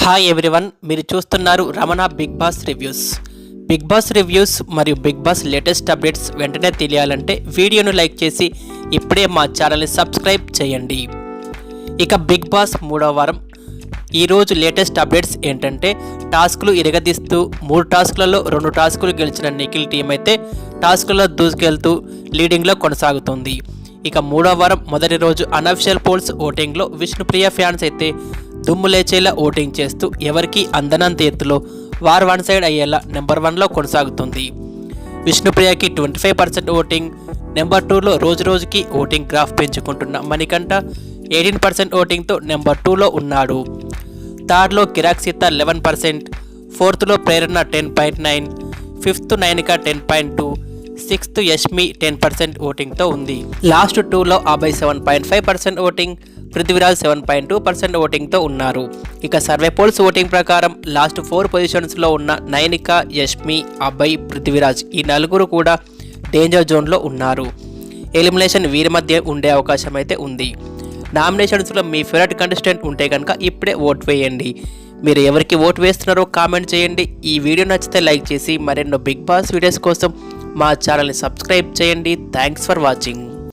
Hi everyone, మీరు చూస్తున్నారు Ramana Bigg Boss reviews. Bigg Boss reviews మరియు బిగ్ బాస్ లేటెస్ట్ అప్డేట్స్ వెంటనే తెలియాలంటే వీడియోను లైక్ చేసి ఇప్పుడే మా ఛానల్ని సబ్స్క్రైబ్ చేయండి. ఇక బిగ్ బాస్ 3వ వారం ఈరోజు లేటెస్ట్ అప్డేట్స్ ఏంటంటే, టాస్కులు ఇరగదీస్తూ 3 టాస్కులలో 2 టాస్కులు గెలిచిన నిఖిల్ టీం అయితే టాస్కులలో దూసుకెళ్తూ లీడింగ్లో కొనసాగుతుంది. ఇక 3వ వారం మొదటి రోజు అనఫిషియల్ పోల్స్ ఓటింగ్లో విష్ణుప్రియ ఫ్యాన్స్ అయితే దుమ్ము లేచేలా ఓటింగ్ చేస్తూ ఎవరికి అందనంత ఎత్తులో వార్ వన్ సైడ్ అయ్యేలా నెంబర్ 1లో కొనసాగుతుంది. విష్ణుప్రియకి 25% ఓటింగ్, నెంబర్ 2లో రోజు రోజుకి ఓటింగ్ గ్రాఫ్ పెంచుకుంటున్న మణికంఠ 18% ఓటింగ్తో నెంబర్ 2లో ఉన్నాడు. థర్డ్లో కిరాక్ సీత 11%, ఫోర్త్లో ప్రేరణ 10.9, ఫిఫ్త్ నైనిక 10.2, సిక్స్త్ యష్మి 10% ఓటింగ్తో ఉంది. లాస్ట్ 2లో అభయ్ 7.5% ఓటింగ్, పృథ్వీరాజ్ 7.2% ఓటింగ్తో ఉన్నారు. ఇక సర్వే పోల్స్ ఓటింగ్ ప్రకారం లాస్ట్ 4 పొజిషన్స్లో ఉన్న నైనిక, యష్మి, అభయ్, పృథ్వీరాజ్ ఈ నలుగురు కూడా డేంజర్ జోన్లో ఉన్నారు. ఎలిమినేషన్ వీరి మధ్య ఉండే అవకాశం అయితే ఉంది. నామినేషన్స్లో మీ ఫేవరెట్ కంటెస్టెంట్ ఉంటే కనుక ఇప్పుడే ఓట్ వేయండి. మీరు ఎవరికి ఓట్ వేస్తున్నారో కామెంట్ చేయండి. ఈ వీడియో నచ్చితే లైక్ చేసి మరెన్నో బిగ్ బాస్ వీడియోస్ కోసం మా ఛానల్ని సబ్స్క్రైబ్ చేయండి. Thanks for watching.